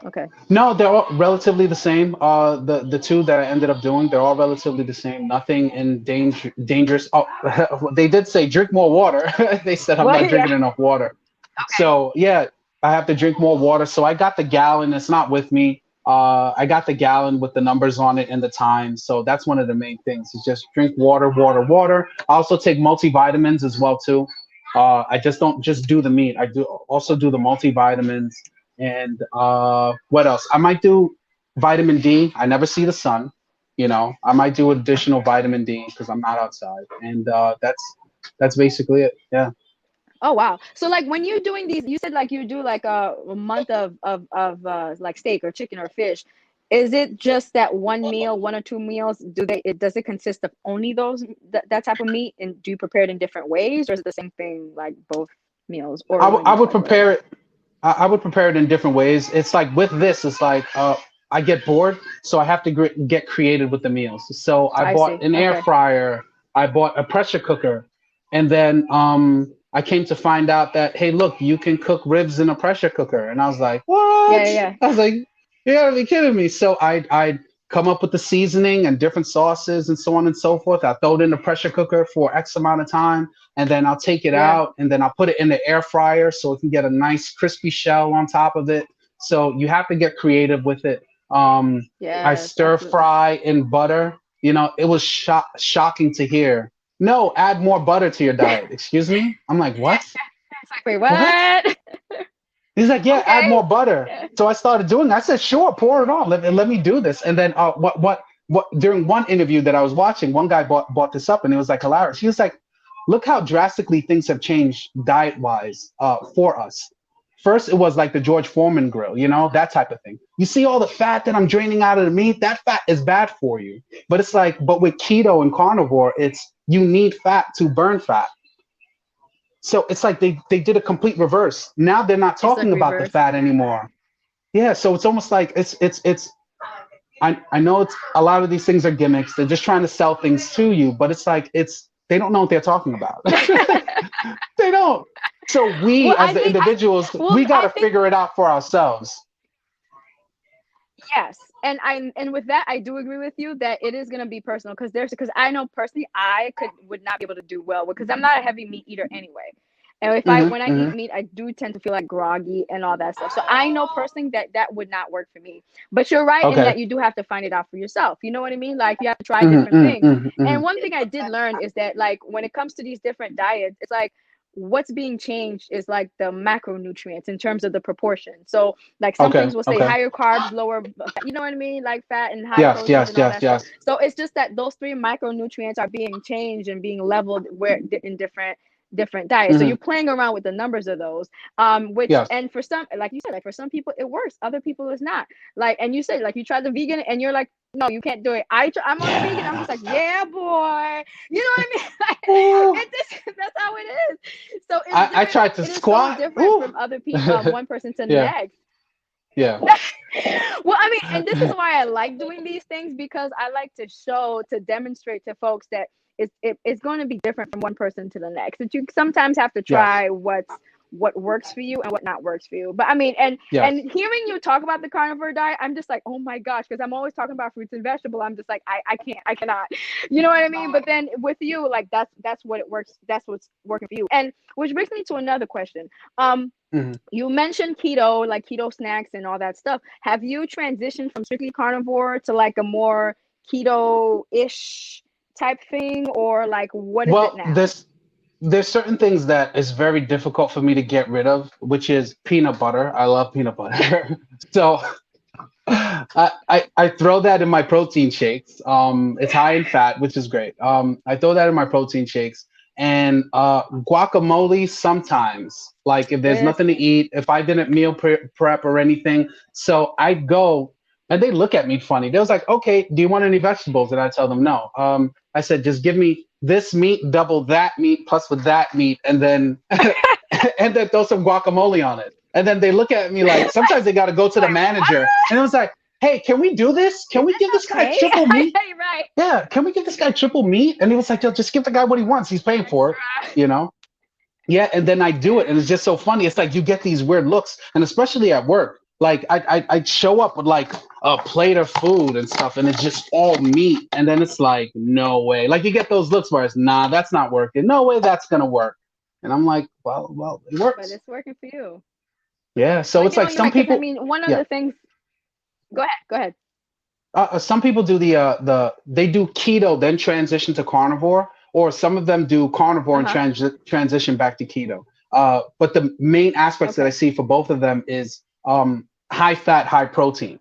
Okay. no, they're all relatively the same. The two that I ended up doing, they're all relatively the same. Nothing in dangerous. Oh, they did say drink more water. They said I'm Well, not yeah. drinking enough water. Okay. So yeah, I have to drink more water. So I got the gallon. It's not with me. I got the gallon with the numbers on it and the time. So that's one of the main things. Is just drink water, water, water. I also take multivitamins as well too. I just don't just do the meat. I do also do the multivitamins. And what else? I might do vitamin D. I never see the sun. I might do additional vitamin D because I'm not outside. And that's basically it. Yeah. Oh wow. So like when you're doing these, you said like you do like a month of like steak or chicken or fish. Is it just that one meal, 1 or 2 meals? Does it consist of only that type of meat? And do you prepare it in different ways, or is it the same thing like both meals I, or w- one I meal would like whatever? prepare it. I would prepare it in different ways. It's like with this, it's like I get bored, so I have to get creative with the meals. So I I bought see. an air Okay. fryer, I bought a pressure cooker, and then I came to find out that hey, look, you can cook ribs in a pressure cooker, and I was like, Yeah, what? yeah, yeah. I was like, you gotta be kidding me. So I come up with the seasoning and different sauces and so on and so forth. I throw it in the pressure cooker for X amount of time, and then I'll take it Yeah. out and then I'll put it in the air fryer so it can get a nice crispy shell on top of it. So you have to get creative with it. I Yes, stir absolutely. fry in butter. It was shocking to hear. No, add more butter to your diet. Excuse me? I'm like, what? It's like, wait, What? what? He's like, yeah, add Okay. more butter. Yeah. So I started doing. I said, sure, pour it on. Let me do this. And then what? During one interview that I was watching, one guy bought this up, and it was like hilarious. He was like, look how drastically things have changed diet wise for us. first it was like the George Foreman grill, you know, that type of thing. You see all the fat that I'm draining out of the meat, that fat is bad for you. But it's like, but with keto and carnivore, it's you need fat to burn fat. So it's like they did a complete reverse. Now they're not It's like talking about the reverse. fat anymore. Yeah, so it's almost like it's I know it's a lot of these things are gimmicks. They're just trying to sell things to you, but it's like it's they don't know what they're talking about. They don't. So we Well, as the individuals, we got I to think figure it out for ourselves. yes, and with that, I do agree with you that it is gonna be personal because I know personally I would not be able to do well because I'm not a heavy meat eater anyway. And if I Hmm. when I eat Hmm. meat, I do tend to feel like groggy and all that stuff. So I know personally that that would not work for me. But you're right in Okay. that you do have to find it out for yourself. You know what I mean? Like you have to try Hmm. different Hmm. things. Hmm. Hmm. And one thing I did learn is that like when it comes to these different diets, it's like what's being changed is like the macronutrients in terms of the proportion. So like some Okay. things will say Okay. higher carbs, lower, you know what I mean? Like fat and high Yes. proteins Yes. and all Yes. that stuff. Yes. So it's just that those three micronutrients are being changed and being leveled where in different diets. So Hmm. you're playing around with the numbers of those. Which Yes. and for some, like you said, like for some people it works, other people it's not. Like and you say like you tried the vegan and you're like, no, you can't do it. I'm on the vegan. I'm just like, yeah, boy. You know what I mean? Like, Ooh, that's how it is. So it's I different. tried to It is so squat. different Ooh. from other people, one person to the Yeah. next. Yeah. Well, I mean, and this is why I like doing these things because I like to show, to demonstrate to folks that it's going to be different from one person to the next. That you sometimes have to Yes. try what works for you and what not works for you. But I mean, Yes. and hearing you talk about the carnivore diet, I'm just like, oh my gosh, because I'm always talking about fruits and vegetables. I'm just like, I cannot, you know what I mean? But then with you, like that's what it works. That's what's working for you. And which brings me to another question. Hmm. You mentioned keto, like keto snacks and all that stuff. Have you transitioned from strictly carnivore to like a more keto-ish type thing, or like what is it Well, now? there's certain things that is very difficult for me to get rid of, which is peanut butter. I love peanut butter. So I throw that in my protein shakes. It's high in fat, which is great. I throw that in my protein shakes and guacamole sometimes. Like if there's nothing to Listen, eat, if I didn't meal prep or anything, so I go and they look at me funny. They was like, "Okay, do you want any vegetables?" And I tell them no. I said, "Just give me this meat, double that meat, plus with that meat, and then and then throw some guacamole on it." And then they look at me like sometimes they got to go to the like manager, what? and it was like, "Hey, can we do this? Can Is we this give this guy okay? triple meat? You're right. Yeah, can we give this guy triple meat?" And he was like, "Yo, just give the guy what he wants. He's paying for it, Extra. you know." Yeah, and then I do it, and it's just so funny. It's like you get these weird looks, and especially at work. Like I'd show up with like a plate of food and stuff, and it's just all meat, and then it's like, no way. Like you get those looks where it's, nah, that's not working. No way, that's gonna work. And I'm like, well, it But works. it's working for you. Yeah. So But it's you know, like you're some right. Because I people, mean, one of yeah. the things. Go ahead. Go ahead. Some people do they do keto then transition to carnivore, or some of them do carnivore Uh and huh. transition back to keto. But the main aspects that I Okay. see for both of them is high fat, high protein.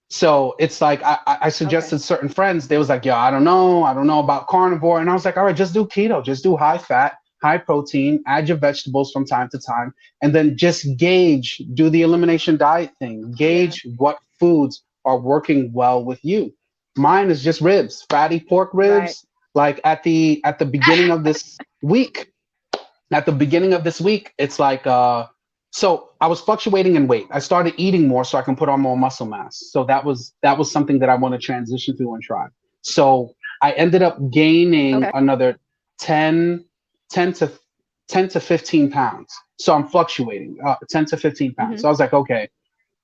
So it's like I Okay. suggested certain friends. They was like, "Yeah, I don't know about carnivore," and I was like, "All right, just do keto, just do high fat, high protein, add your vegetables from time to time, and then just gauge, do the elimination diet thing, Yeah. gauge what foods are working well with you." Mine is just ribs, fatty pork Right. ribs. Like at the beginning of this week, it's like so I was fluctuating in weight. I started eating more so I can put on more muscle mass. So that was something that I want to transition to and try. So I ended up gaining Okay. another 10, 10 to 10 to 15 pounds. So I'm fluctuating 10 to 15 pounds. Hmm. So I was like, okay.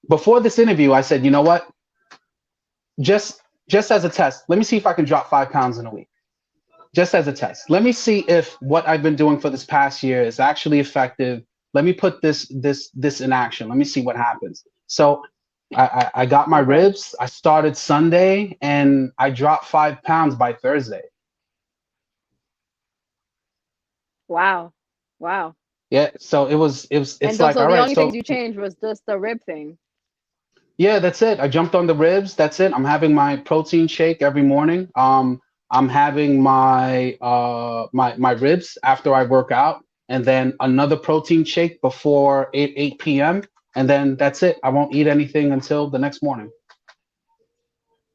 Before this interview, I said, you know what? Just as a test, let me see if I can drop 5 pounds in a week, just as a test. Let me see if what I've been doing for this past year is actually effective. Let me put this in action. Let me see what happens. So I got my Okay. ribs. I started Sunday and I dropped 5 pounds by Thursday. Wow. Wow. Yeah. So it's And those like, so all the right. only things So you changed was just the rib thing. yeah, that's it. I jumped on the ribs. That's it. I'm having my protein shake every morning. I'm having my ribs after I work out. and then another protein shake before 8 p.m. And then that's it. I won't eat anything until the next morning.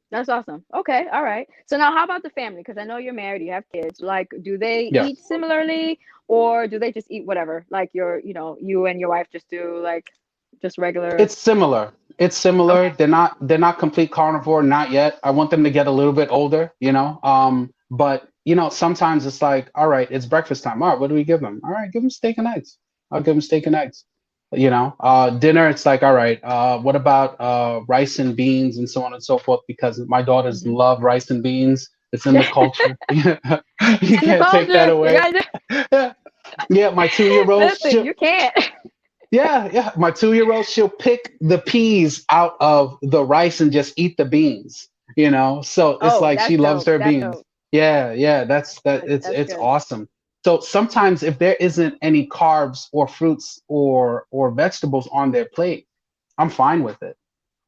That's awesome. Okay, all right. So now, how about the family? Because I know you're married, you have kids. Like, do they Yeah. eat similarly, or do they just eat whatever? Like, you and your wife just do like just regular. It's similar. It's Okay. similar. They're not complete carnivore, not yet. I want them to get a little bit older, you know. But sometimes it's like, all right, it's breakfast time. All right, what do we give them? All right, give them steak and eggs. I'll give them steak and eggs. Dinner, it's like, all right, what about rice and beans and so on and so forth? Because my daughters Hmm. love rice and beans. It's in the culture. You In the can't take that culture, you away. guys. Yeah, yeah. My 2 year old, Listen, you can't. yeah, yeah. My 2 year old, she'll pick the peas out of the rice and just eat the beans, So it's Oh, like she that's loves dope. her That's beans. dope. Yeah, yeah, that's That's it's good. awesome. So sometimes if there isn't any carbs or fruits or vegetables on their plate, I'm fine with it.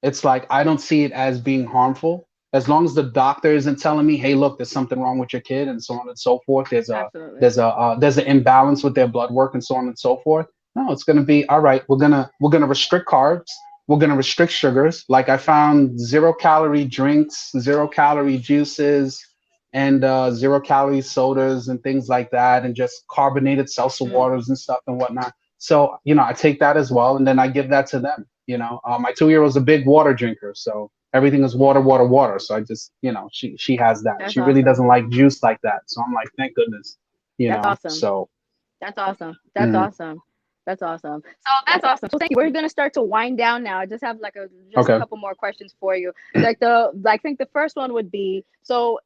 It's like I don't see it as being harmful. As long as the doctor isn't telling me, "Hey, look, there's something wrong with your kid," and so on and so forth. There's a Absolutely. there's a there's an imbalance with their blood work and so on and so forth. No, it's going to be all right. We're gonna restrict carbs. We're gonna restrict sugars. Like I found 0 calorie drinks, 0 calorie juices, and 0 calorie sodas and things like that, and just carbonated seltzer Mm, waters and stuff and whatnot. So I take that as well, and then I give that to them. My 2 year old's a big water drinker, so everything is water, water, water. So I just, she has that. that's She really awesome. doesn't like juice like that. So I'm like, thank goodness, That's awesome. So That's awesome. That's mm, awesome. That's awesome. So that's awesome. So thank you. We're gonna start to wind down now. I just have like just a okay. couple more questions for you. I think the first one would be, so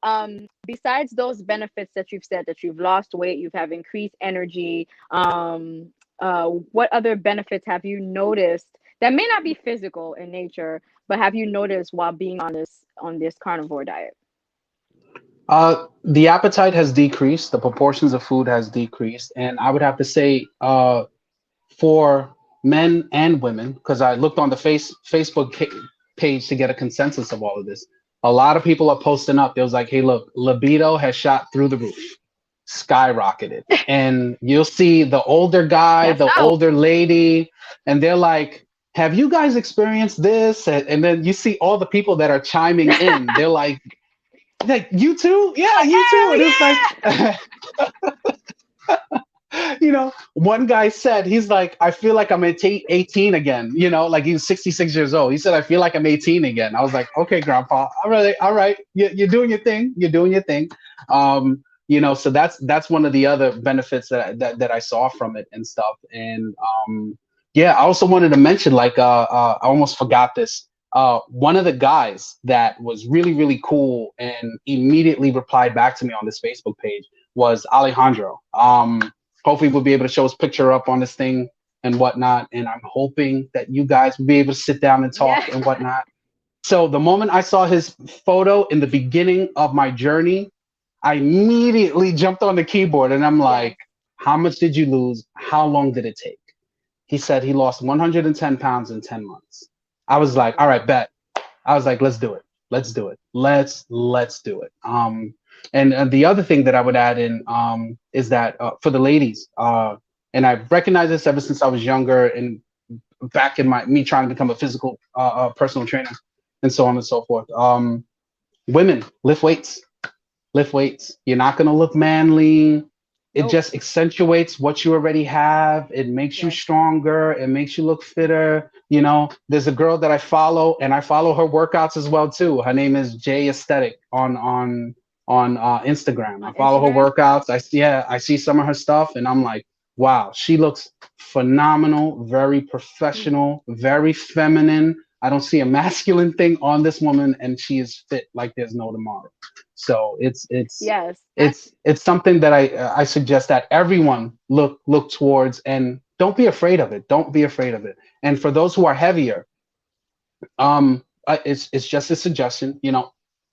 besides those benefits that you've said, that you've lost weight, you've have increased energy, what other benefits have you noticed that may not be physical in nature, but have you noticed while being on this carnivore diet? The appetite has decreased. The proportions of food has decreased, and I would have to say, for men and women, because I looked on the Facebook page to get a consensus of all of this. A lot of people are posting up. It was like, hey, look, libido has shot through the roof, skyrocketed. And you'll see the older guy, That's the so. older lady, and they're like, have you guys experienced this? And then you see all the people that are chiming in. They're like, you too? Yeah, you too. Hell And it's like, yeah! one guy said, he's like, I feel like I'm 18 again, like he's 66 years old. He said, I feel like I'm 18 again. I was like, okay, grandpa, all right. You're doing your thing. You're doing your thing. So that's one of the other benefits that I saw from it and stuff. And yeah, I also wanted to mention, like, I almost forgot this. One of the guys that was really, really cool and immediately replied back to me on this Facebook page was Alejandro. Hopefully we'll be able to show his picture up on this thing and whatnot. And I'm hoping that you guys will be able to sit down and talk Yeah. and whatnot. So the moment I saw his photo in the beginning of my journey, I immediately jumped on the keyboard and I'm Yes. like, how much did you lose? How long did it take? He said he lost 110 pounds in 10 months. I was like, all right, bet. I was like, let's do it. Let's do it. Let's do it. And the other thing that I would add in is that for the ladies, and I've recognized this ever since I was younger and back in me trying to become a physical personal trainer and so on and so forth. Women, lift weights. Lift weights. You're not gonna look manly. It Nope. just accentuates what you already have. It makes you Yes. stronger. It makes you look fitter. There's a girl that I follow, and I follow her workouts as well too. Her name is Jay Aesthetic on Instagram. I On follow her Instagram. workouts. I see some of her stuff, and I'm like, wow, she looks phenomenal. Very Mm. professional. Very feminine. I don't see a masculine thing on this woman, and she is fit like there's no tomorrow. So Yes. it's something that I suggest that everyone look towards, and don't be afraid of it. Don't be afraid of it. And for those who are heavier, it's just a suggestion.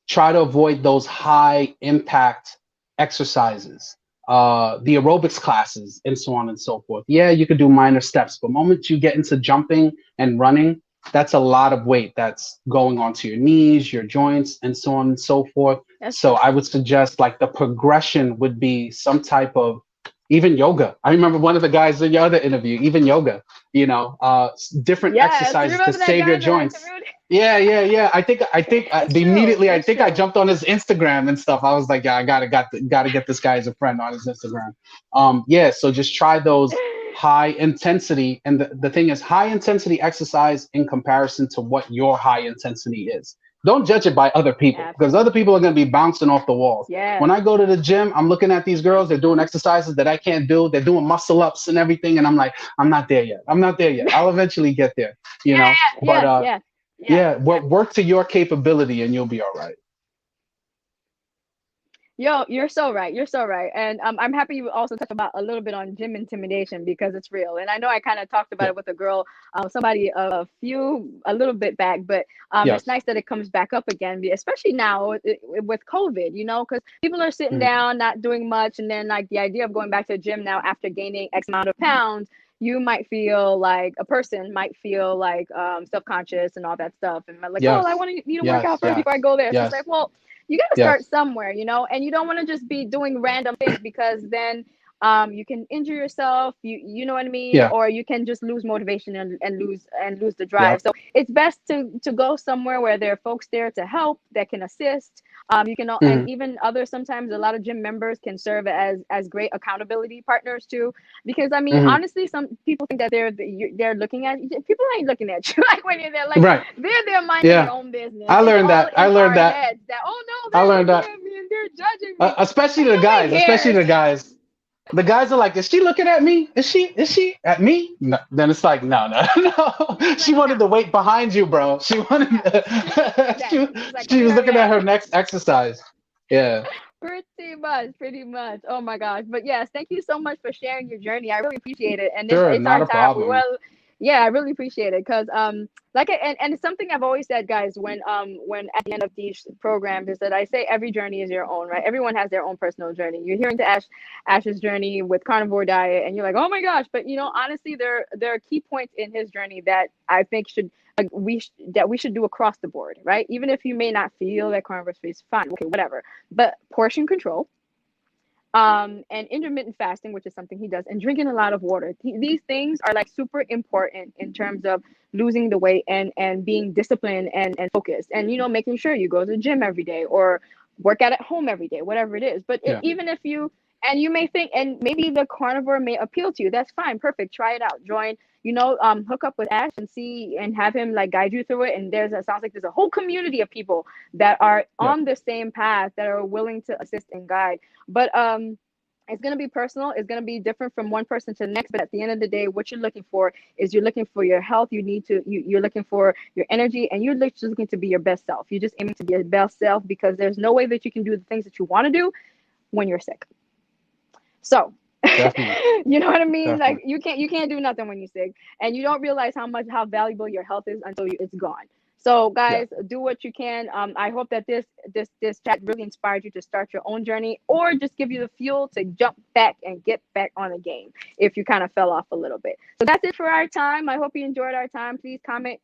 Try to avoid those high impact exercises, the aerobics classes, and so on and so forth. Yeah, you could do minor steps, but moment you get into jumping and running, that's a lot of weight that's going onto your knees, your joints, and so on and so forth. That's So true. I would suggest, like, the progression would be some type of even yoga. I remember one of the guys in your other interview, even yoga, different Yes, exercises to remember that save your guy that I joints. interviewed? Yeah. It's true. Immediately, I It's think I true. jumped on his Instagram and stuff. I was like, yeah, gotta get this guy as a friend on his Instagram. Yeah. So just try those high intensity. And the thing is, high intensity exercise in comparison to what your high intensity is. Don't judge it by other people because other Absolutely. people are going to be bouncing off the walls. When Yes. I go to the gym, I'm looking at these girls, they're doing exercises that I can't do. They're doing muscle ups and everything. And I'm like, I'm not there yet. I'm not there yet. I'll eventually get there, you know. But Yes, yeah, exactly. work to your capability and you'll be all right. Yo, you're so right. You're so right. And I'm happy you also touched about a little bit on gym intimidation because it's real. And I know I kind of talked about Yeah. it with a girl, somebody a little bit back, but it's Yes. nice that it comes back up again, especially now with COVID, because people are sitting Mhm. down, not doing much. And then, like, the idea of going back to the gym now after gaining X amount of pounds, you might feel like a person might feel like self-conscious and all that stuff. And like, oh, I Yes. want to need to work Yes. out first before I Yes. go there. So it's like, Yes. well, you got to start Yes. somewhere, and you don't want to just be doing random things because then you can injure yourself, you know what I mean, Yeah. or you can just lose motivation and lose the drive. Yep. So it's best to go somewhere where there are folks there to help that can assist. You can, and Hmm. even others, sometimes a lot of gym members can serve as great accountability partners too, because I mean, Hmm. honestly, some people think that they're looking at you. People ain't looking at you like when you're there, like Right. they're there minding their Yeah. own business. I It's learned all that. I in learned our that. heads that, oh no, I they're learned looking that. at me and they're judging me. Especially Like, the nobody guys. Especially cares. the guys. The guys are like, is she looking at me? Is she? Is she at me? No. Then it's like, no, no, no. It's She like, wanted to wait behind you, bro. She yeah, wanted. she, exactly. She's like, she come was here, looking at react. her next exercise. Yeah. Pretty much, pretty much. Oh my gosh. But yes, thank you so much for sharing your journey. I really appreciate it. And Sure. it's Not our a time. problem. Well, yeah, I really appreciate it because and it's something I've always said, guys, when at the end of these programs is that I say every journey is your own, right? Everyone has their own personal journey. You're hearing to Ash's journey with carnivore diet, and you're like, oh my gosh. But honestly, there are key points in his journey that I think should like that we should do across the board, right? Even if you may not feel that carnivore is fine, okay, whatever. But portion control, and intermittent fasting, which is something he does, and drinking a lot of water. These things are like super important in terms of losing the weight and being disciplined and focused, and making sure you go to the gym every day or work out at home every day, whatever it is. But Yeah. even if you may think, and maybe the carnivore may appeal to you, that's fine, perfect. Try it out. Join. Hook up with Ash and see and have him like guide you through it. And sounds like there's a whole community of people that are Yeah. on the same path that are willing to assist and guide. But it's going to be personal. It's going to be different from one person to the next. But at the end of the day, what you're looking for is you're looking for your health. You're looking for your energy, and you're just looking to be your best self. You're just aiming to be your best self because there's no way that you can do the things that you want to do when you're sick. So, Definitely. you know what I mean? Like Definitely. you can't do nothing when you're sick, and you don't realize how valuable your health is until it's gone. So, Yeah. guys, do what you can. I hope that this chat really inspired you to start your own journey, or just give you the fuel to jump back and get back on the game if you kind of fell off a little bit. So that's it for our time. I hope you enjoyed our time. Please comment,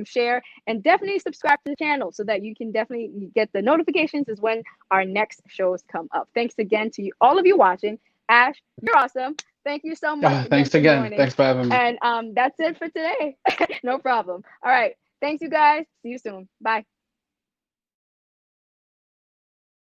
share, and definitely subscribe to the channel so that you can definitely get the notifications as when our next shows come up. Thanks again to all of you watching. Ash, you're awesome. Thank you so much again Thanks for again. joining. Thanks for having me. And that's it for today. No problem. All right. Thanks, you guys. See you soon. Bye.